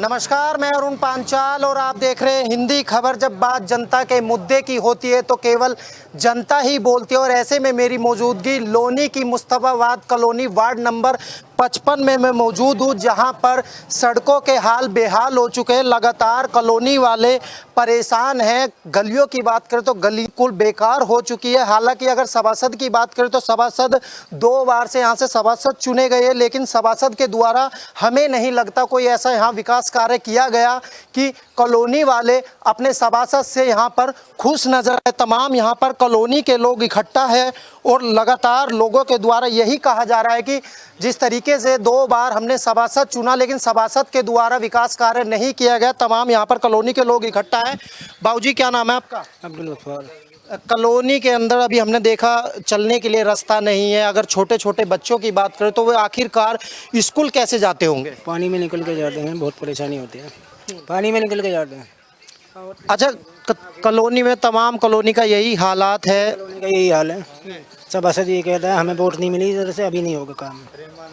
नमस्कार, मैं अरुण पांचाल और आप देख रहे हैं हिंदी खबर। जब बात जनता के मुद्दे की होती है तो केवल जनता ही बोलती है और ऐसे में मेरी मौजूदगी लोनी की मुस्तफाबाद कॉलोनी वार्ड नंबर 55 में मैं मौजूद हूँ, जहाँ पर सड़कों के हाल बेहाल हो चुके हैं। लगातार कॉलोनी वाले परेशान हैं। गलियों की बात करें तो गली कुल बेकार हो चुकी है। हालांकि अगर सभासद की बात करें तो सभासद 2 बार से यहाँ से सभासद चुने गए हैं, लेकिन सभासद के द्वारा हमें नहीं लगता कोई ऐसा यहाँ विकास कार्य किया गया कि कॉलोनी वाले अपने सभासद से यहाँ पर खुश नजर आए। तमाम यहाँ पर कॉलोनी के लोग इकट्ठा है और लगातार लोगों के द्वारा यही कहा जा रहा है कि जिस तरीके से 2 बार हमने सभासद चुना लेकिन सभासद के द्वारा विकास कार्य नहीं किया गया। तमाम यहाँ पर कॉलोनी के लोग इकट्ठा है। बाबूजी, क्या नाम है आपका? अब्दुल गफ्फार। कॉलोनी के अंदर अभी हमने देखा चलने के लिए रास्ता नहीं है। अगर छोटे छोटे बच्चों की बात करें तो वे आखिरकार स्कूल कैसे जाते होंगे? पानी में निकल के जाते हैं, बहुत परेशानी होती है। पानी में निकल के जाते हैं। अच्छा, कॉलोनी में तमाम कॉलोनी का यही हालात है? कॉलोनी का यही हाल है। सब असद ये कहता है हमें वोट नहीं मिली, इधर से अभी नहीं होगा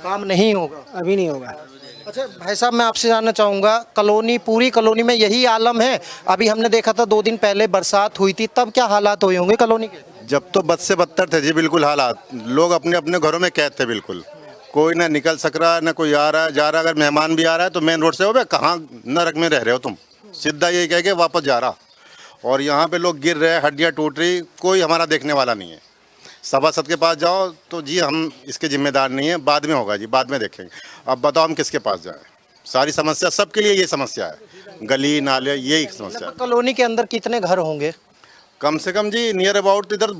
काम नहीं होगा, अभी नहीं होगा। अच्छा भाई साहब, मैं आपसे जानना चाहूँगा, कॉलोनी पूरी कॉलोनी में यही आलम है? अभी हमने देखा था 2 दिन पहले बरसात हुई थी, तब क्या हालात हुए होंगे कॉलोनी के? जब तो बद से बदतर थे जी, बिल्कुल हालात। लोग अपने अपने घरों में कैद थे, बिल्कुल कोई ना निकल सक रहा, ना कोई आ रहा है जा रहा। अगर मेहमान भी आ रहा है तो मेन रोड से, हो भाई कहाँ नरक में रह रहे हो तुम, सीधा यही कह के वापस जा रहा। और यहाँ पे लोग गिर रहे हैं, हड्डियाँ टूट रही, कोई हमारा देखने वाला नहीं है। सभासद के पास जाओ तो जी हम इसके जिम्मेदार नहीं है, बाद में होगा जी, बाद में देखेंगे। अब बताओ हम किसके पास जाएं? सारी समस्या सबके लिए ये समस्या है, गली नाले यही समस्या है। कॉलोनी के अंदर कितने घर होंगे? कम से कम जी नियर अबाउट इधर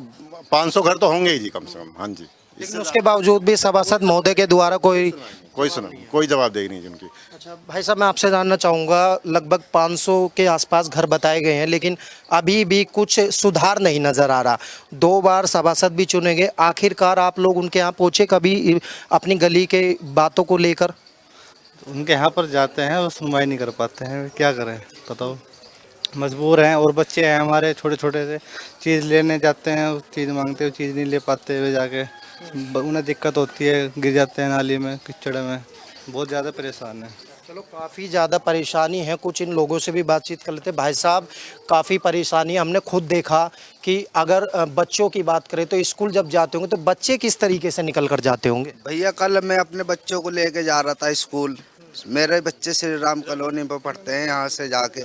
500 घर तो होंगे ही जी, कम से कम। हाँ जी, लेकिन उसके बावजूद भी सभासद महोदय के द्वारा कोई कोई जवाबदेही नहीं जी उनकी। अच्छा भाई साहब, मैं आपसे जानना चाहूँगा, लगभग 500 के आसपास घर बताए गए हैं लेकिन अभी भी कुछ सुधार नहीं नज़र आ रहा। 2 बार सभासद भी चुने गए, आखिरकार आप लोग उनके यहाँ पहुँचे कभी अपनी गली के बातों को लेकर? उनके यहाँ पर जाते हैं, वो सुनवाई नहीं कर पाते हैं, क्या करें बताओ। मजबूर हैं और बच्चे हैं हमारे छोटे छोटे से, चीज़ लेने जाते हैं, उस चीज़ मांगते हैं, चीज़ नहीं ले पाते हुए जाके उन्हें दिक्कत होती है, गिर जाते हैं नाली में, कीचड़ में, बहुत ज़्यादा परेशान है। चलो, काफ़ी ज़्यादा परेशानी है। कुछ इन लोगों से भी बातचीत कर लेते। भाई साहब, काफ़ी परेशानी हमने खुद देखा कि अगर बच्चों की बात करें तो स्कूल जब जाते होंगे तो बच्चे किस तरीके से निकल कर जाते होंगे? भैया, कल मैं अपने बच्चों को लेके जा रहा था स्कूल। मेरे बच्चे श्री राम कॉलोनी पर पढ़ते हैं। यहाँ से जाके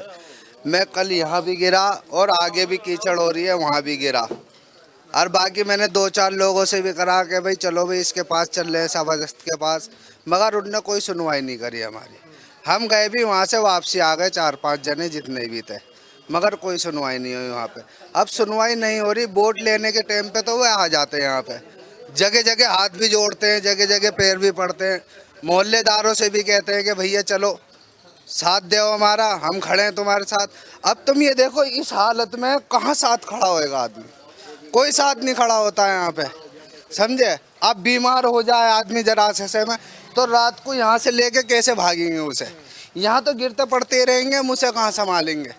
मैं कल यहाँ भी गिरा और आगे भी कीचड़ हो रही है, वहाँ भी गिरा। और बाकी मैंने 2-4 लोगों से भी करा के भाई चलो भाई इसके पास चल रहे हैं, सभासद के पास, मगर उनने कोई सुनवाई नहीं करी हमारी। हम गए भी वहाँ से वापसी आ गए 4-5 जने जितने भी थे, मगर कोई सुनवाई नहीं हुई वहाँ पे। अब सुनवाई नहीं हो रही, वोट लेने के टाइम पे तो वो आ जाते हैं यहाँ पे, जगह जगह हाथ भी जोड़ते हैं, जगह जगह पैर भी पड़ते हैं। मोहल्लेदारों से भी कहते हैं कि भैया चलो साथ दो हमारा, हम खड़े हैं तुम्हारे साथ। अब तुम ये देखो, इस हालत में कहाँ साथ खड़ा होएगा आदमी? कोई साथ नहीं खड़ा होता है यहाँ पे, समझे। अब बीमार हो जाए आदमी जरा से में तो रात को यहाँ से लेके कैसे भागेंगे उसे? यहाँ तो गिरते पड़ते रहेंगे, मुझसे कहाँ संभालेंगे?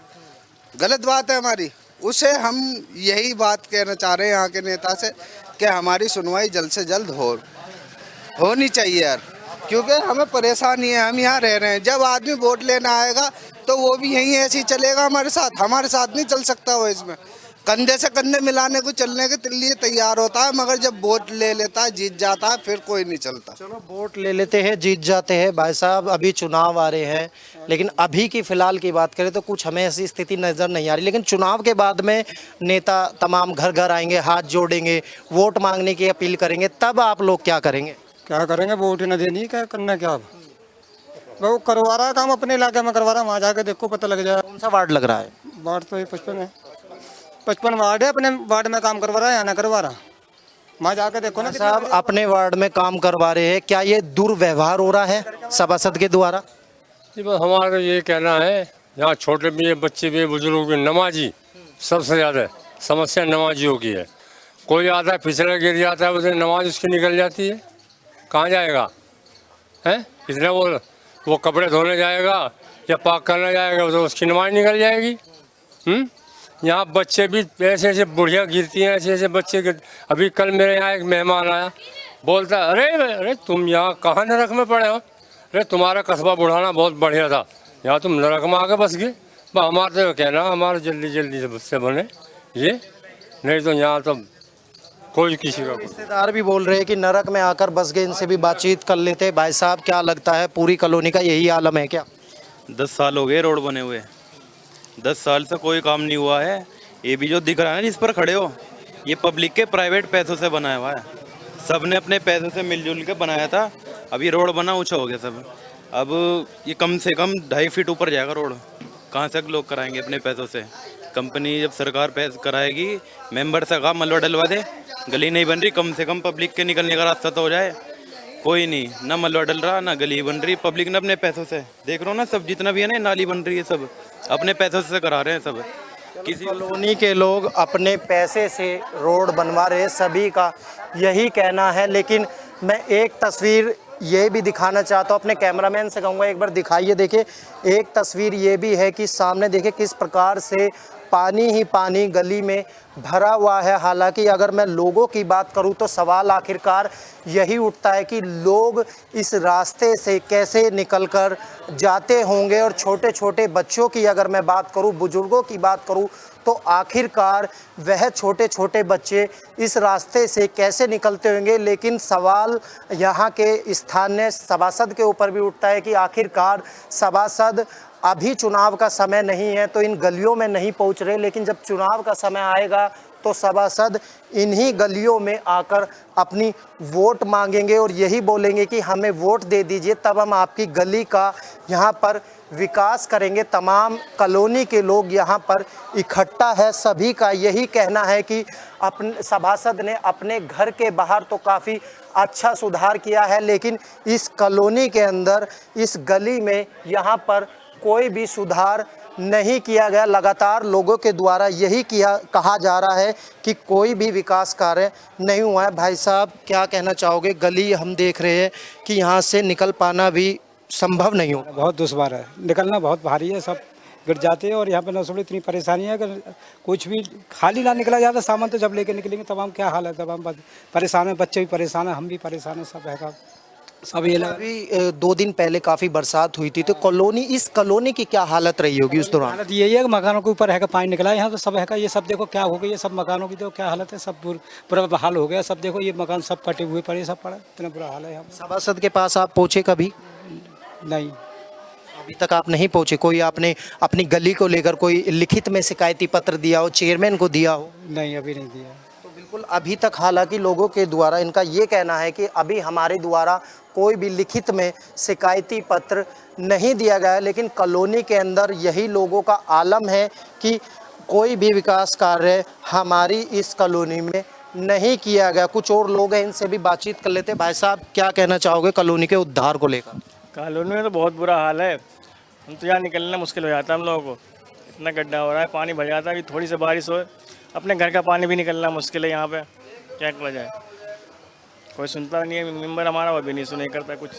गलत बात है हमारी। उसे हम यही बात कहना चाह रहे हैं यहाँ के नेता से कि हमारी सुनवाई जल्द से जल्द होनी चाहिए यार, क्योंकि हमें परेशानी है। हम यहाँ रह रहे हैं, जब आदमी वोट लेना आएगा तो वो भी यहीं ऐसे ही चलेगा हमारे साथ नहीं चल सकता वो। इसमें कंधे से कंधे मिलाने को चलने के लिए तैयार होता है, मगर जब वोट ले लेता है, जीत जाता है, फिर कोई नहीं चलता। चलो, वोट ले लेते हैं, जीत जाते हैं। भाई साहब, अभी चुनाव आ रहे हैं, लेकिन अभी की फ़िलहाल की बात करें तो कुछ हमें ऐसी स्थिति नज़र नहीं आ रही। लेकिन चुनाव के बाद में नेता तमाम घर घर आएंगे, हाथ जोड़ेंगे, वोट मांगने की अपील करेंगे, तब आप लोग क्या करेंगे? क्या करेंगे? वोट न देनी, क्या करना? क्या वो करवा रहा है काम, अपने इलाके में करवा रहा है, वहाँ जाके देखो पता लग जाए। कौन सा वार्ड लग रहा है? वार्ड तो 55 है, 55 वार्ड है। अपने वार्ड में काम करवा रहा है या ना करवा रहा, वहाँ जाके देखो ना। साहब, अपने वार्ड में काम करवा रहे हैं, क्या ये दुर्व्यवहार हो रहा है सभासद के द्वारा? जी, बस हमारा ये कहना है, यहाँ छोटे भी है, बच्चे भी, बुजुर्ग भी, नमाजी सबसे ज़्यादा समस्या नमाजियों की है। कोई आता है फिसला गिर जाता है, उसे नमाज उसकी निकल जाती है, कहाँ जाएगा? हैं इतना वो कपड़े धोने जाएगा या पाक करने जाएगा तो उसकी नमाज निकल जाएगी। यहाँ बच्चे भी ऐसे ऐसे बुढ़िया गिरती हैं, ऐसे ऐसे बच्चे अभी कल मेरे यहाँ एक मेहमान आया, बोलता अरे अरे तुम यहाँ कहाँ नरक में पड़े हो? अरे तुम्हारा कस्बा बुढ़ाना बहुत बढ़िया था, यहाँ तुम नरक में आके बस गए। हमारे तो कहना हमारे जल्दी जल्दी से बने ये, नहीं तो यहाँ तो कोई किसी का रिश्तेदार भी बोल रहे हैं कि नरक में आकर बस गए, इनसे भी बातचीत कर लेते हैं। भाई साहब क्या लगता है पूरी कॉलोनी का यही आलम है क्या? 10 साल हो गए रोड बने हुए, 10 साल से कोई काम नहीं हुआ है। ये भी जो दिख रहा है ना जिस पर खड़े हो, ये पब्लिक के प्राइवेट पैसों से बनाया हुआ है। सब ने अपने पैसों से मिलजुल के बनाया था। अब ये रोड बना ऊंचा हो गया सब। अब ये कम से कम 2.5 फीट ऊपर जाएगा रोड। कहाँ से लोग कराएंगे अपने पैसों से? कंपनी जब सरकार पैसे कराएगी, मेंबर से कहा मलबा डलवा दे, गली नहीं बन रही, कम से कम पब्लिक के निकलने का रास्ता तो हो जाए। कोई नहीं, ना मलबा डल रहा ना गली बन रही। पब्लिक ने अपने पैसों से, देख रहे हो ना, सब जितना भी है ना नाली बन रही है, सब अपने पैसों से करा रहे हैं सब। किसी कॉलोनी के लोग अपने पैसे से रोड बनवा रहे हैं, सभी का यही कहना है। लेकिन मैं एक तस्वीर ये भी दिखाना चाहता हूँ, अपने कैमरामैन से कहूँगा एक बार दिखाइए। देखिए एक तस्वीर ये भी है कि सामने देखिए किस प्रकार से पानी ही पानी गली में भरा हुआ है। हालांकि अगर मैं लोगों की बात करूं तो सवाल आखिरकार यही उठता है कि लोग इस रास्ते से कैसे निकलकर जाते होंगे। और छोटे छोटे बच्चों की अगर मैं बात करूं, बुजुर्गों की बात करूं, तो आखिरकार वह छोटे छोटे बच्चे इस रास्ते से कैसे निकलते होंगे। लेकिन सवाल यहाँ के स्थानीय सभासद के ऊपर भी उठता है कि आखिरकार सभासद अभी चुनाव का समय नहीं है तो इन गलियों में नहीं पहुंच रहे, लेकिन जब चुनाव का समय आएगा तो सभासद इन्हीं गलियों में आकर अपनी वोट मांगेंगे और यही बोलेंगे कि हमें वोट दे दीजिए, तब हम आपकी गली का यहाँ पर विकास करेंगे। तमाम कॉलोनी के लोग यहाँ पर इकट्ठा है, सभी का यही कहना है कि अपने सभासद ने अपने घर के बाहर तो काफ़ी अच्छा सुधार किया है, लेकिन इस कॉलोनी के अंदर, इस गली में यहाँ पर कोई भी सुधार नहीं किया गया। लगातार लोगों के द्वारा यही कहा जा रहा है कि कोई भी विकास कार्य नहीं हुआ है। भाई साहब क्या कहना चाहोगे? गली हम देख रहे हैं कि यहाँ से निकल पाना भी संभव नहीं हो। बहुत दुश्वार है, निकलना बहुत भारी है, सब गिर जाते हैं। और यहाँ पे नौसबड़ी इतनी परेशानी है कि कुछ भी खाली ना निकला जाता, सामान तो जब लेके निकलेंगे तब हम क्या हाल है, तब हम परेशान हैं, बच्चे भी परेशान हैं, हम भी परेशान हैं, सब है सब ये लगा। अभी 2 दिन पहले काफ़ी बरसात हुई थी तो इस कॉलोनी की क्या हालत रही होगी उस दौरान? हालत यही है कि मकानों के ऊपर है का पानी निकला है, यहाँ तो सब है का, ये सब देखो क्या हो गया, ये सब मकानों की तो क्या हालत है, सब पूरा हाल हो गया। सब देखो ये मकान सब फटे हुए पड़े, सब पड़ा, इतना बुरा हाल है यहाँ। सभासद के पास आप पहुँचे कभी? नहीं, अभी तक आप नहीं पहुँचे। कोई आपने अपनी गली को लेकर कोई लिखित में शिकायती पत्र दिया हो, चेयरमैन को दिया हो? नहीं अभी नहीं दिया। तो बिल्कुल अभी तक हालांकि लोगों के द्वारा इनका ये कहना है कि अभी हमारे द्वारा कोई भी लिखित में शिकायती पत्र नहीं दिया गया है, लेकिन कॉलोनी के अंदर यही लोगों का आलम है कि कोई भी विकास कार्य हमारी इस कॉलोनी में नहीं किया गया। कुछ और लोग हैं, इनसे भी बातचीत कर लेते हैं। भाई साहब क्या कहना चाहोगे कॉलोनी के उद्धार को लेकर? कॉलोनी में तो बहुत बुरा हाल है, हम तो यहाँ निकलना मुश्किल हो जाता है हम लोगों को, इतना गड्ढा हो रहा है, पानी भर जाता है। अभी थोड़ी सी बारिश हो, अपने घर का पानी भी निकलना मुश्किल है यहाँ पे, क्या किया जाए। कोई सुनता नहीं है, मेंबर हमारा वो भी नहीं सुने करता कुछ।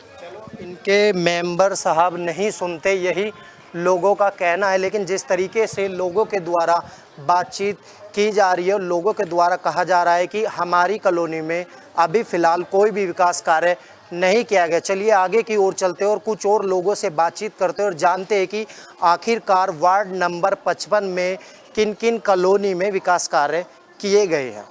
इनके मेंबर साहब नहीं सुनते, यही लोगों का कहना है। लेकिन जिस तरीके से लोगों के द्वारा बातचीत की जा रही है, लोगों के द्वारा कहा जा रहा है कि हमारी कॉलोनी में अभी फ़िलहाल कोई भी विकास कार्य नहीं किया गया। चलिए आगे की ओर चलते हैं और कुछ और लोगों से बातचीत करते हैं और जानते हैं कि आखिरकार वार्ड नंबर 55 में किन किन कॉलोनी में विकास कार्य किए गए हैं।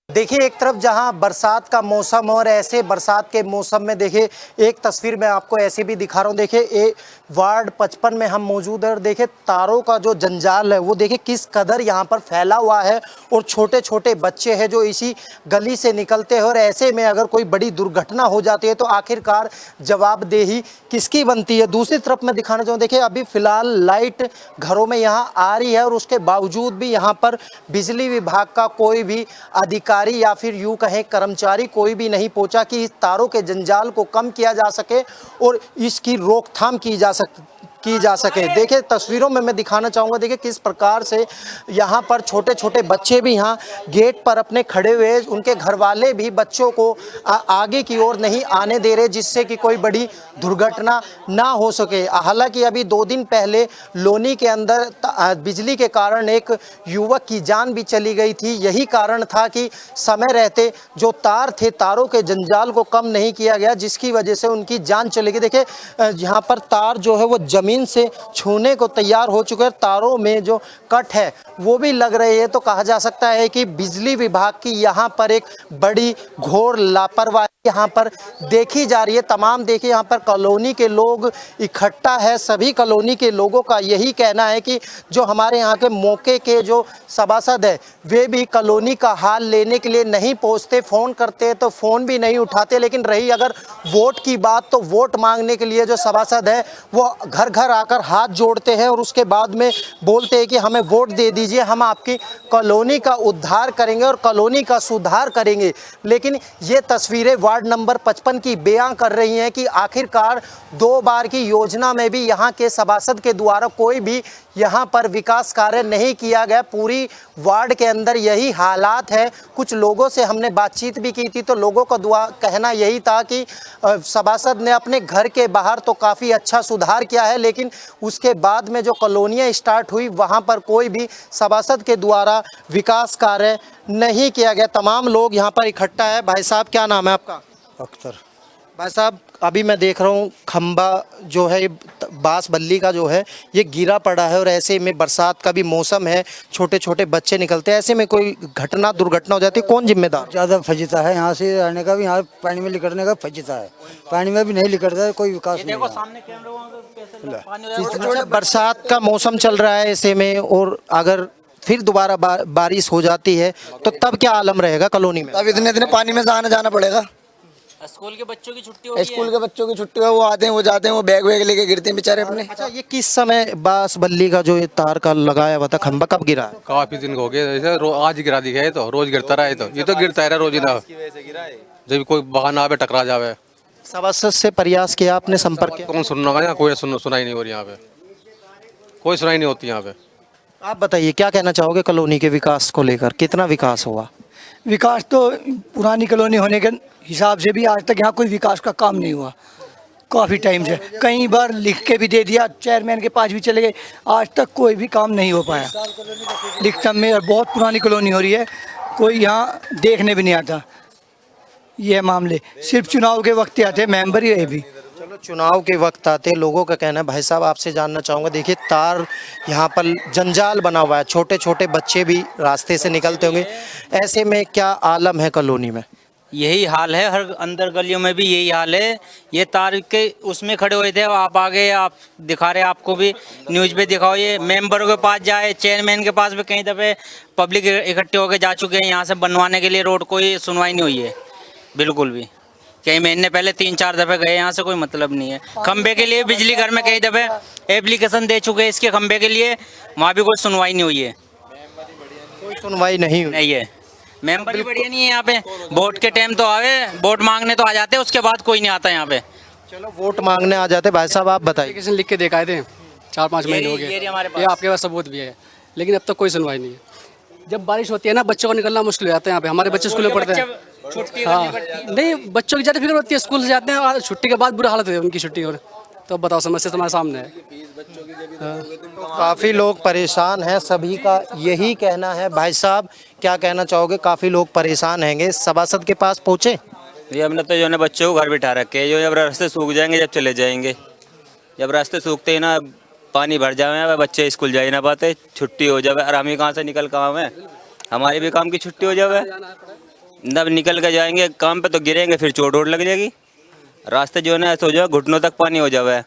देखिए एक तरफ जहां बरसात का मौसम और ऐसे बरसात के मौसम में देखिए एक तस्वीर मैं आपको ऐसे भी दिखा रहा हूं। देखिए वार्ड 55 में हम मौजूद हैं और देखिए तारों का जो जंजाल है वो देखिए किस कदर यहां पर फैला हुआ है और छोटे छोटे बच्चे हैं जो इसी गली से निकलते हैं। और ऐसे में अगर कोई बड़ी दुर्घटना हो जाती है तो आखिरकार जवाबदेही किसकी बनती है। दूसरी तरफ मैं दिखाना चाहूँ, देखिए अभी फ़िलहाल लाइट घरों में यहाँ आ रही है और उसके बावजूद भी यहाँ पर बिजली विभाग का कोई भी अधिकारी या फिर यूं कहें कर्मचारी कोई भी नहीं पहुंचा कि इस तारों के जंजाल को कम किया जा सके और इसकी रोकथाम की की जा सके। देखिए तस्वीरों में मैं दिखाना चाहूँगा, देखिए किस प्रकार से यहाँ पर छोटे छोटे बच्चे भी यहाँ गेट पर अपने खड़े हुए, उनके घर वाले भी बच्चों को आगे की ओर नहीं आने दे रहे, जिससे कि कोई बड़ी दुर्घटना ना हो सके। हालांकि अभी 2 दिन पहले लोनी के अंदर बिजली के कारण एक युवक की जान भी चली गई थी। यही कारण था कि समय रहते जो तार थे, तारों के जंजाल को कम नहीं किया गया, जिसकी वजह से उनकी जान चली गई। देखिए यहाँ पर तार जो है वो जमीन से छूने को तैयार हो चुके हैं, तारों में जो कट है वो भी लग रही है। तो कहा जा सकता है कि बिजली विभाग की यहाँ पर एक बड़ी घोर लापरवाही यहाँ पर देखी जा रही है। तमाम देखिए यहाँ पर कॉलोनी के लोग इकट्ठा है, सभी कॉलोनी के लोगों का यही कहना है कि जो हमारे यहाँ के मौके के जो सभासद है वे भी कॉलोनी का हाल लेने के लिए नहीं पहुँचते, फ़ोन करते तो फ़ोन भी नहीं उठाते। लेकिन रही अगर वोट की बात, तो वोट मांगने के लिए जो सभासद है वो घर घर आकर हाथ जोड़ते हैं और उसके बाद में बोलते हैं कि हमें वोट दे दीजिए, हम आपकी कॉलोनी का उद्धार करेंगे और कॉलोनी का सुधार करेंगे। लेकिन ये तस्वीरें वार्ड नंबर 55 की बयां कर रही हैं कि आखिरकार 2 बार की योजना में भी यहाँ के सभासद के द्वारा कोई भी यहाँ पर विकास कार्य नहीं किया गया। पूरी वार्ड के अंदर यही हालात है। कुछ लोगों से हमने बातचीत भी की थी, तो लोगों का कहना यही था कि सभासद ने अपने घर के बाहर तो काफ़ी अच्छा सुधार किया है, लेकिन उसके बाद में जो कॉलोनियाँ स्टार्ट हुई वहाँ पर कोई भी सभासद के द्वारा विकास कार्य नहीं किया गया। तमाम लोग यहाँ पर इकट्ठा है। भाई साहब क्या नाम है आपका? अख्तर। भाई साहब अभी मैं देख रहा हूँ खंबा जो है बांस बल्ली का जो है ये गिरा पड़ा है, और ऐसे में बरसात का भी मौसम है, छोटे छोटे बच्चे निकलते हैं, ऐसे में कोई दुर्घटना हो जाती है, कौन जिम्मेदार? ज़्यादा फजीता है, यहाँ से रहने का भी, यहाँ पानी में लिकड़ने का फजीता है, पानी में भी नहीं लिकड़ता है, कोई विकास नहीं है। बरसात का मौसम चल रहा है ऐसे में, और अगर फिर दोबारा बारिश हो जाती है तो तब क्या आलम रहेगा कॉलोनी में? अब इतने इतने पानी में जाना पड़ेगा। स्कूल के बच्चों की छुट्टी हो, स्कूल के बच्चों की छुट्टी है, वो आते हैं, वो जाते हैं, वो बैग वैग लेके गिरते हैं बेचारे अपने। अच्छा, ये किस समय बांस बल्ली का जो ये तार का लगाया हुआ था खंबा कब गिरा है? काफी दिन हो गए, जैसे आज गिरा दिखा है, तो रोज गिरता रहा है, तो ये तो गिरता है रोज ही ना, जब कोई बहाना आवे टकरा जावे। सभासद से प्रयास किया आपने, संपर्क किया? कौन सुनना, यहाँ कोई सुनाई नहीं हो रही, यहाँ पे कोई सुनाई नहीं होती यहाँ पे। आप बताइए क्या कहना चाहोगे कॉलोनी के विकास को लेकर, कितना विकास हुआ? विकास तो पुरानी कॉलोनी होने के हिसाब से भी आज तक यहाँ कोई विकास का काम नहीं हुआ, काफ़ी टाइम से। कई बार लिख के भी दे दिया, चेयरमैन के पास भी चले गए, आज तक कोई भी काम नहीं हो पाया लिखतम में। और बहुत पुरानी कॉलोनी हो रही है, कोई यहाँ देखने भी नहीं आता। ये मामले सिर्फ चुनाव के वक्त आते हैं, मेंबर ही है भी। चलो चुनाव के वक्त आते लोगों का कहना है। भाई साहब आपसे जानना चाहूँगा, देखिए तार यहाँ पर जंजाल बना हुआ है, छोटे छोटे बच्चे भी रास्ते से निकलते होंगे, ऐसे में क्या आलम है कॉलोनी में? यही हाल है, हर अंदर गलियों में भी यही हाल है। ये तार के उसमें खड़े हुए थे, आप आगे आप दिखा रहे, आपको भी न्यूज़ पे दिखाओ। ये मेंबरों के पास जाए, चेयरमैन के पास भी कई दफ़े पब्लिक इकट्ठे होकर जा चुके हैं यहाँ से बनवाने के लिए रोड, कोई सुनवाई नहीं हुई है बिल्कुल भी। कई महीने पहले 3-4 दफ़े गए यहाँ से, कोई मतलब नहीं है। खंबे के लिए बिजली घर में कई दफ़े एप्लीकेशन दे चुके हैं इसके खंबे के लिए, वहाँ भी कोई सुनवाई नहीं हुई है। कोई सुनवाई नहीं है, मेंबर भी बढ़िया नहीं है यहाँ पे। वोट के टाइम तो आवे, वोट मांगने तो आ जाते हैं, उसके बाद कोई नहीं आता यहाँ पे। चलो वोट मांगने आ जाते। भाई साहब आप बताइए। एप्लीकेशन लिख के देखाए थे, 4-5 महीने हो गए, ये आपके पास सबूत भी है, लेकिन अब तक कोई सुनवाई नहीं है। जब बारिश होती है ना, बच्चों को निकलना मुश्किल हो जाता है यहाँ पे। हमारे बच्चे स्कूल में पढ़ते हैं, हाँ नहीं, बच्चों की ज़्यादा फिक्र होती है, स्कूल से जाते हैं और छुट्टी के बाद बुरा हालत है उनकी छुट्टी। और तो बताओ, समस्या तुम्हारे सामने है। काफ़ी लोग परेशान हैं, सभी का यही कहना है। भाई साहब क्या कहना चाहोगे? काफ़ी लोग परेशान हैंगे, सभासद के पास पहुँचे? ये हमने तो जो है बच्चों को घर बिठा रखे हैं, जो जब रास्ते सूख जाएंगे जब चले जाएंगे। जब रास्ते सूखते ही ना पानी भर जाए, बच्चे स्कूल जा ही ना पाते, छुट्टी हो जाए, और हम ही कहाँ से निकल काम है, हमारे भी काम की छुट्टी हो जाए। जब निकल के जाएंगे काम पे तो गिरेंगे, फिर चोट वोट लग जाएगी। रास्ते जो है ना ऐसा हो जाए, घुटनों तक पानी हो जाए,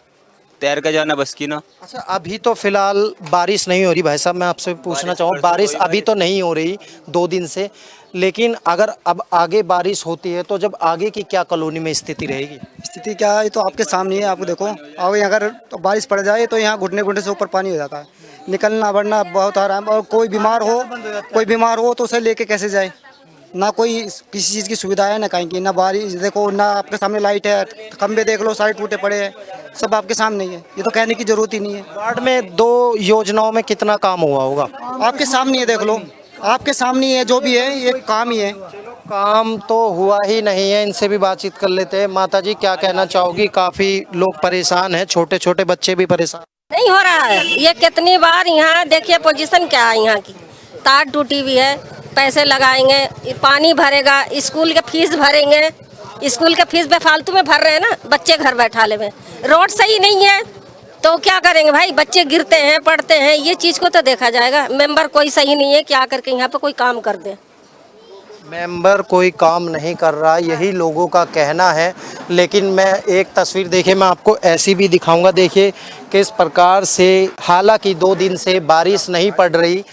तैर के जाना बस की ना। अच्छा, अभी तो फिलहाल बारिश नहीं हो रही। भाई साहब मैं आपसे पूछना चाहूँ, बारिश अभी तो नहीं हो रही 2 दिन से, लेकिन अगर अब आगे बारिश होती है तो जब आगे की क्या कॉलोनी में स्थिति रहेगी? स्थिति क्या है तो आपके सामने है, आपको देखो। और अगर तो बारिश पड़ जाए तो यहाँ घुटने घुटने से ऊपर पानी हो जाता है, निकलना बढ़ना बहुत आराम। और कोई बीमार हो तो उसे लेके कैसे जाए? ना कोई किसी चीज़ की सुविधा है ना कहीं की, ना बारिश देखो, ना आपके सामने लाइट है, खंबे देख लो सारे टूटे पड़े हैं, सब आपके सामने ही है, ये तो कहने की जरूरत ही नहीं है। वार्ड में 2 योजनाओं में कितना काम हुआ होगा? आपके सामने ही देख लो, आपके सामने ही है, जो भी है ये काम ही है। काम तो हुआ ही नहीं है, इनसे भी बातचीत कर लेते हैं। माता जी क्या कहना चाहोगी? काफी लोग परेशान हैं, छोटे छोटे बच्चे भी परेशान। नहीं हो रहा है, ये कितनी बार यहाँ देखिए पोजीशन क्या है यहाँ की, तार टूटी हुई है, पैसे लगाएंगे, पानी भरेगा, स्कूल के फीस भरेंगे, स्कूल के फीस बेफालतू में भर रहे हैं ना बच्चे घर बैठाले में, रोड सही नहीं है तो क्या करेंगे भाई, बच्चे गिरते हैं पढ़ते हैं, ये चीज़ को तो देखा जाएगा। मेंबर कोई सही नहीं है कि आकर के यहाँ पे कोई काम कर दे। मेंबर कोई काम नहीं कर रहा, यही लोगों का कहना है। लेकिन मैं एक तस्वीर देखिए, मैं आपको ऐसी भी दिखाऊंगा, देखिए किस प्रकार से, हालांकि 2 दिन से बारिश नहीं पड़ रही।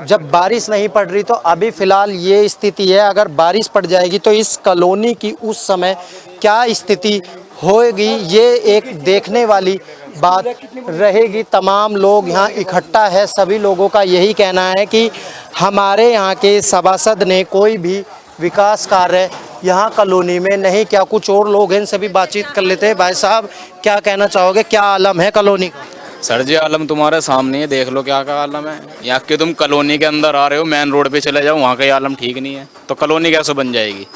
जब बारिश नहीं पड़ रही तो अभी फ़िलहाल ये स्थिति है, अगर बारिश पड़ जाएगी तो इस कॉलोनी की उस समय क्या स्थिति होएगी, ये एक देखने वाली बात रहेगी। तमाम लोग यहाँ इकट्ठा है, सभी लोगों का यही कहना है कि हमारे यहाँ के सभासद ने कोई भी विकास कार्य यहाँ कॉलोनी में नहीं किया। कुछ और लोग हैं, इनसे भी बातचीत कर लेते हैं। भाई साहब क्या कहना चाहोगे, क्या आलम है कॉलोनी का? सर जी आलम तुम्हारे सामने है, देख लो क्या का आलम है। यहाँ के तुम कॉलोनी के अंदर आ रहे हो, मेन रोड पे चले जाओ, वहाँ का आलम ठीक नहीं है, तो कॉलोनी कैसे बन जाएगी?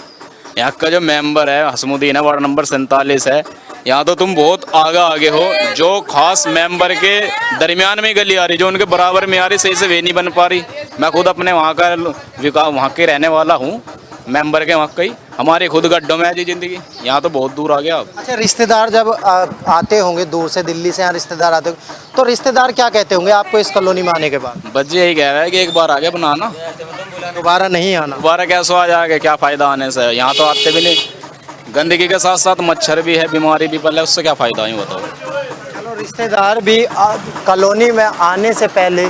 यहाँ का जो मेंबर है हसमुद्दीन है, वार्ड नंबर 47 है, यहाँ तो तुम बहुत आगे हो। जो खास मेंबर के दरमियान में गली आ रही, जो उनके बराबर में आ रही, सही से वे नहीं बन पा रही। मैं खुद अपने वहाँ का वहाँ के रहने वाला हूँ, मेंबर के वहाँ का ही, हमारे खुद गड्ढों में है जी ज़िंदगी, यहाँ तो बहुत दूर आ गया अब। अच्छा, रिश्तेदार जब आते होंगे दूर से, दिल्ली से यहाँ रिश्तेदार आते होंगे, तो रिश्तेदार क्या कहते होंगे आपको इस कॉलोनी में आने के बाद? बच्चे यही कह रहे हैं कि एक बार आगे बनाना, दोबारा नहीं आना। दोबारा कैसे आ जाएगा, क्या फ़ायदा आने से? यहाँ तो आते भी नहीं, गंदगी के साथ साथ मच्छर भी है, बीमारी भी पल है, उससे क्या फ़ायदा है बताओ। चलो, रिश्तेदार भी कॉलोनी में आने से पहले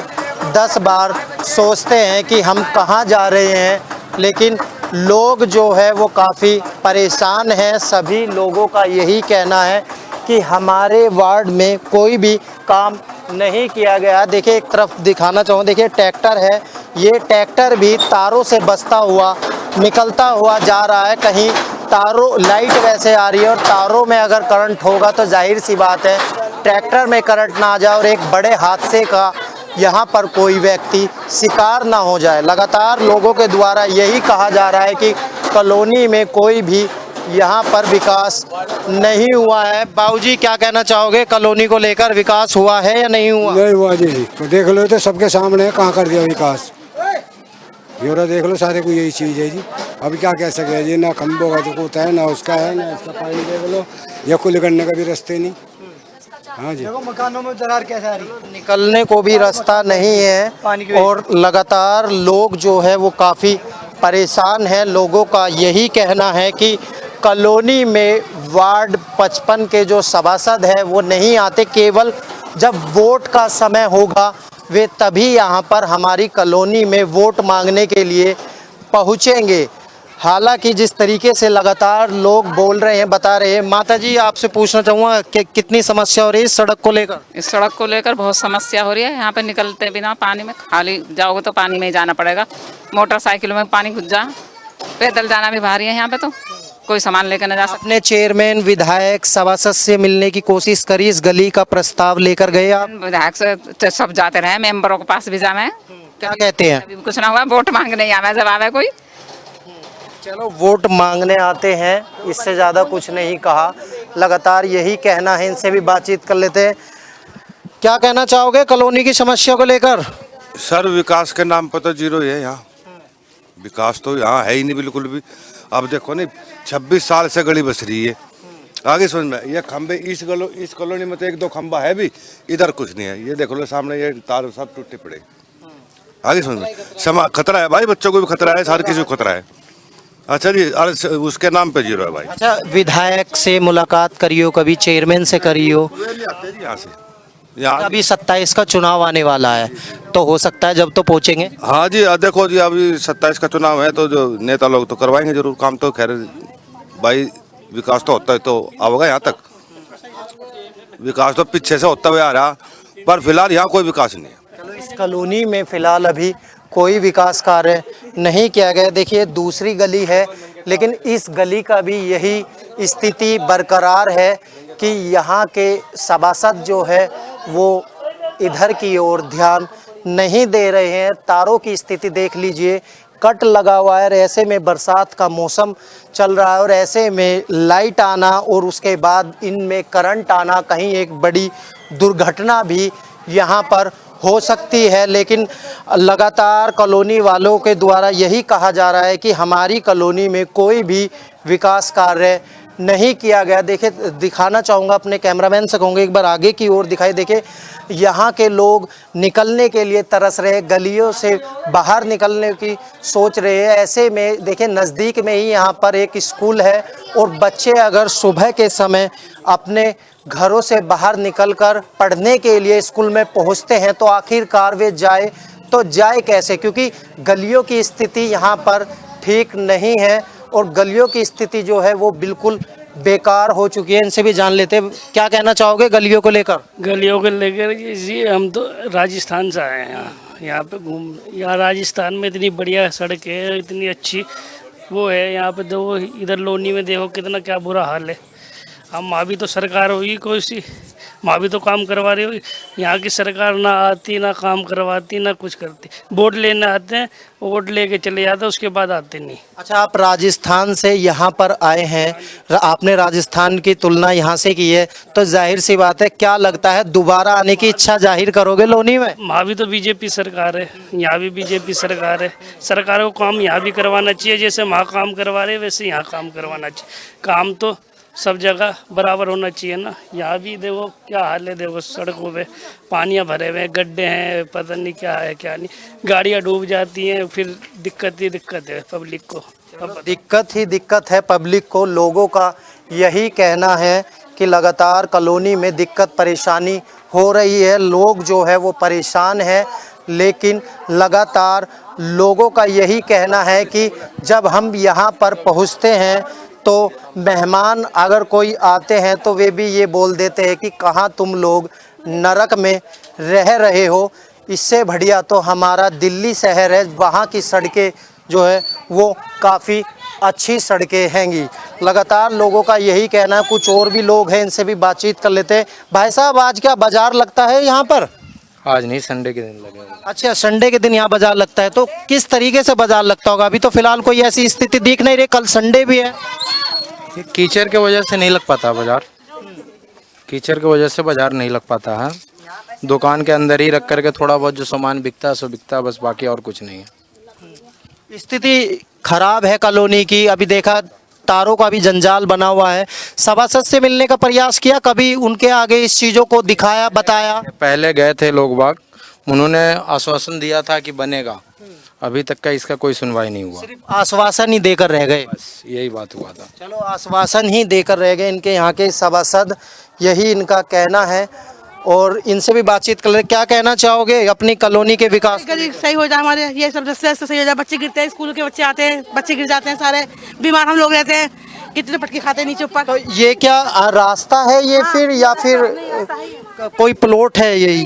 10 बार सोचते हैं कि हम कहाँ जा रहे हैं, लेकिन लोग जो है वो काफ़ी परेशान हैं। सभी लोगों का यही कहना है कि हमारे वार्ड में कोई भी काम नहीं किया गया। देखिए एक तरफ दिखाना चाहूँ, देखिए ट्रैक्टर है, ये ट्रैक्टर भी तारों से बसता हुआ निकलता हुआ जा रहा है। कहीं तारों, लाइट वैसे आ रही है और तारों में अगर करंट होगा तो जाहिर सी बात है ट्रैक्टर में करंट ना आ जाए और एक बड़े हादसे का यहाँ पर कोई व्यक्ति शिकार ना हो जाए। लगातार लोगों के द्वारा यही कहा जा रहा है कि कॉलोनी में कोई भी यहाँ पर विकास नहीं हुआ है। बाबूजी क्या कहना चाहोगे, कॉलोनी को लेकर विकास हुआ है या नहीं हुआ? नहीं हुआ जी, तो देख लो, तो सबके सामने है, कहाँ कर दिया विकास, ब्यौरा देख लो, सारे को यही चीज़ है जी। अभी क्या कह सके जी, ना खम्बों का तो होता है, ना उसका है, ना इसका पानी देख लो, या कुल करने का भी रास्ते नहीं। हाँ जी, देखो मकानों में दरार कैसे आ रही है, निकलने को भी रास्ता नहीं है और लगातार लोग जो है वो काफ़ी परेशान हैं। लोगों का यही कहना है कि कॉलोनी में वार्ड 55 के जो सभासद हैं वो नहीं आते, केवल जब वोट का समय होगा वे तभी यहाँ पर हमारी कॉलोनी में वोट मांगने के लिए पहुँचेंगे। हालांकि जिस तरीके से लगातार लोग बोल रहे हैं, बता रहे हैं, माता जी आपसे पूछना चाहूँगा कि कितनी समस्या हो रही है इस सड़क को लेकर? इस सड़क को लेकर बहुत समस्या हो रही है। यहाँ पे निकलते बिना पानी में, खाली जाओगे तो पानी में ही जाना पड़ेगा, मोटरसाइकिल में पानी घुस जा, पैदल जाना भी भारी है। यहाँ पे तो कोई सामान लेकर न जा सकते। अपने चेयरमैन विधायक सभासद से मिलने की कोशिश करी, इस गली का प्रस्ताव लेकर गए आप? विधायक से सब जाते रहे, मेंबरों के पास भी जावे, क्या कहते हैं? अभी कुछ ना हुआ, वोट मांगने ही आवे, जब आवे कोई। चलो, वोट मांगने आते हैं, इससे ज़्यादा कुछ नहीं कहा। लगातार यही कहना है, इनसे भी बातचीत कर लेते हैं। क्या कहना चाहोगे कॉलोनी की समस्या को लेकर? सर विकास के नाम पर तो जीरो है यहाँ, विकास तो यहाँ है ही नहीं बिल्कुल भी। अब देखो नहीं, 26 साल से गली बस रही है, आगे समझ में, ये खंबे इस कॉलोनी में तो 1-2 खंबा है भी, इधर कुछ नहीं है। ये देख लो सामने, ये तार सब टूटे पड़े, आगे समझ में, खतरा है भाई, बच्चों को भी खतरा है, हर किसी को खतरा है। अच्छा जी, उसके नाम पे जीरो है भाई। अच्छा, विधायक से मुलाकात करियो, कभी चेयरमैन से करियो? यहाँ से अभी 27 का चुनाव आने वाला है, तो हो सकता है जब तो पहुंचेंगे। हाँ जी, देखो जी, अभी 27 का चुनाव है तो जो नेता लोग तो करवाएंगे जरूर काम, तो खैर भाई विकास तो होता है तो आओगे यहाँ तक, विकास तो पीछे से होता हुआ आ रहा, पर फिलहाल यहाँ कोई विकास नहीं है। चलो, इस कॉलोनी में फिलहाल अभी कोई विकास कार्य नहीं किया गया। देखिए दूसरी गली है, लेकिन इस गली का भी यही स्थिति बरकरार है कि यहाँ के सभासद जो है वो इधर की ओर ध्यान नहीं दे रहे हैं। तारों की स्थिति देख लीजिए, कट लगा हुआ है। ऐसे में बरसात का मौसम चल रहा है और ऐसे में लाइट आना और उसके बाद इनमें करंट आना, कहीं एक बड़ी दुर्घटना भी यहाँ पर हो सकती है। लेकिन लगातार कॉलोनी वालों के द्वारा यही कहा जा रहा है कि हमारी कॉलोनी में कोई भी विकास कार्य नहीं किया गया। देखिए दिखाना चाहूँगा, अपने कैमरामैन से कहूँगा एक बार आगे की ओर दिखाई। देखिए यहाँ के लोग निकलने के लिए तरस रहे, गलियों से बाहर निकलने की सोच रहे हैं। ऐसे में देखिए नज़दीक में ही यहाँ पर एक स्कूल है और बच्चे अगर सुबह के समय अपने घरों से बाहर निकलकर पढ़ने के लिए स्कूल में पहुँचते हैं तो आखिरकार वे जाए कैसे, क्योंकि गलियों की स्थिति यहाँ पर ठीक नहीं है और गलियों की स्थिति जो है वो बिल्कुल बेकार हो चुकी है। इनसे भी जान लेते हैं, क्या कहना चाहोगे गलियों को लेकर? गलियों को लेकर जी हम तो राजस्थान से आए हैं, यहाँ पे यहाँ राजस्थान में इतनी बढ़िया सड़क है, इतनी अच्छी वो है। यहाँ पे देखो, इधर लोनी में देखो कितना क्या बुरा हाल है। हम वहाँ भी तो सरकार होगी कोई सी, वहाँ भी तो काम करवा रही होगी। यहाँ की सरकार ना आती, ना काम करवाती, ना कुछ करती। वोट लेने आते हैं, वोट लेके चले जाते हैं, उसके बाद आते नहीं। अच्छा, आप राजस्थान से यहाँ पर आए हैं, आपने राजस्थान की तुलना यहाँ से की है, तो जाहिर सी बात है, क्या लगता है दोबारा आने की इच्छा जाहिर करोगे लोनी में? वहाँ भी तो बीजेपी सरकार है, यहाँ भी बीजेपी सरकार है। सरकार को काम यहाँ भी करवाना चाहिए, जैसे वहाँ काम करवा रहे वैसे यहाँ काम करवाना चाहिए। काम तो सब जगह बराबर होना चाहिए ना। यहाँ भी देखो क्या हाल है, देखो सड़कों पे पानियाँ भरे हुए हैं, गड्ढे हैं, पता नहीं क्या है क्या नहीं, गाड़ियाँ डूब जाती हैं, फिर दिक्कत है पब्लिक को। दिक्कत है पब्लिक को। लोगों का यही कहना है कि लगातार कॉलोनी में दिक्कत परेशानी हो रही है, लोग जो है वो परेशान है। लेकिन लगातार लोगों का यही कहना है कि जब हम यहाँ पर पहुँचते हैं तो मेहमान अगर कोई आते हैं तो वे भी ये बोल देते हैं कि कहाँ तुम लोग नरक में रह रहे हो, इससे बढ़िया तो हमारा दिल्ली शहर है, वहाँ की सड़कें जो है वो काफ़ी अच्छी सड़कें हैंगी। लगातार लोगों का यही कहना है। कुछ और भी लोग हैं, इनसे भी बातचीत कर लेते हैं। भाई साहब, आज क्या बाज़ार लगता है यहाँ पर? आज नहीं, संडे के दिन लगे। अच्छा, संडे के दिन यहाँ बाजार लगता है, तो किस तरीके से बाजार लगता होगा? अभी तो फिलहाल कोई ऐसी स्थिति दिख नहीं रही, कल संडे भी है। ये कीचड़ के वजह से नहीं लग पाता बाजार, कीचड़ की वजह से बाजार नहीं लग पाता है। दुकान के अंदर ही रख करके थोड़ा बहुत जो सामान बिकता है सो बिकता है, बस, बाकी और कुछ नहीं है। स्थिति खराब है कॉलोनी की। अभी देखा तारों का भी जंजाल बना हुआ है। सभासद से मिलने का प्रयास किया कभी? उनके आगे इस चीज़ों को दिखाया, बताया? पहले गए थे लोग बाग, उन्होंने आश्वासन दिया था कि बनेगा, अभी तक का इसका कोई सुनवाई नहीं हुआ। सिर्फ आश्वासन ही देकर रह गए, बस यही बात हुआ था। चलो, आश्वासन ही देकर रह गए इनके यहाँ के सभासद, यही इनका कहना है। और इनसे भी बातचीत कर ले। क्या कहना चाहोगे अपनी कॉलोनी के विकास? सही हो जाए, हमारे ये सब रास्ते सही हो जाए। बच्चे गिरते हैं, स्कूल के बच्चे आते हैं, बच्चे गिर जाते हैं, सारे बीमार हम लोग रहते हैं, कितने पटके खाते हैं नीचे ऊपर। तो ये क्या रास्ता है ये फिर, या फिर कोई प्लॉट है? यही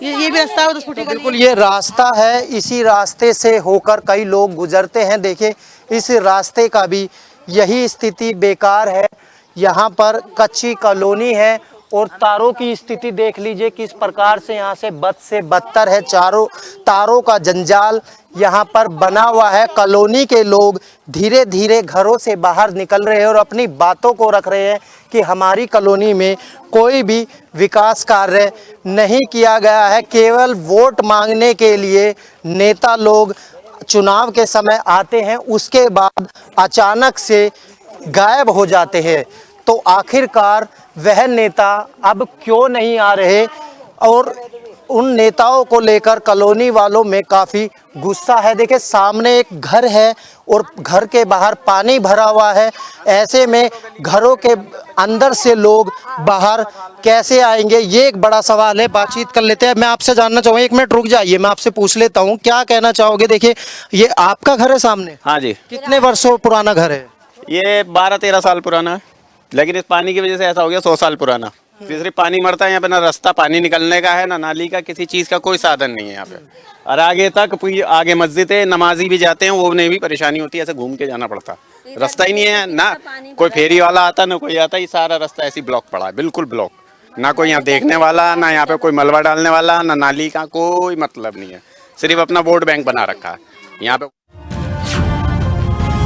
ये भी रास्ता है, तो बिल्कुल ये रास्ता है। इसी रास्ते से होकर कई लोग गुजरते हैं। देखिए इस रास्ते का भी यही स्थिति बेकार है। यहाँ पर कच्ची कॉलोनी है और तारों की स्थिति देख लीजिए किस प्रकार से यहाँ से बद से बदतर है। चारों तारों का जंजाल यहाँ पर बना हुआ है। कॉलोनी के लोग धीरे धीरे घरों से बाहर निकल रहे हैं और अपनी बातों को रख रहे हैं कि हमारी कॉलोनी में कोई भी विकास कार्य नहीं किया गया है। केवल वोट मांगने के लिए नेता लोग चुनाव के समय आते हैं, उसके बाद अचानक से गायब हो जाते हैं। तो आखिरकार वह नेता अब क्यों नहीं आ रहे, और उन नेताओं को लेकर कॉलोनी वालों में काफ़ी गुस्सा है। देखिए सामने एक घर है और घर के बाहर पानी भरा हुआ है। ऐसे में घरों के अंदर से लोग बाहर कैसे आएंगे, ये एक बड़ा सवाल है। बातचीत कर लेते हैं। मैं आपसे जानना चाहूँगा, एक मिनट रुक जाइए, मैं आपसे पूछ लेता हूँ, क्या कहना चाहोगे? देखिए ये आपका घर है सामने? हाँ जी। कितने वर्षों पुराना घर है? ये 12-13 साल पुराना है, लेकिन इस पानी की वजह से ऐसा हो गया 100 साल पुराना। फिर सिर्फ पानी मरता है यहाँ पे, ना रास्ता पानी निकलने का है, ना नाली का, किसी चीज़ का कोई साधन नहीं है यहाँ पे। और आगे तक आगे मस्जिद है, नमाजी भी जाते हैं, वो उन्हें भी परेशानी होती है, ऐसे घूम के जाना पड़ता, रास्ता ही नहीं है, ना कोई फेरी वाला आता ना कोई आता, ये सारा रास्ता ऐसी ब्लॉक पड़ा है, बिल्कुल ब्लॉक, ना कोई यहाँ देखने वाला, ना यहाँ पे कोई मलबा डालने वाला, ना नाली का कोई मतलब नहीं है, सिर्फ अपना वोट बैंक बना रखा है यहाँ पे।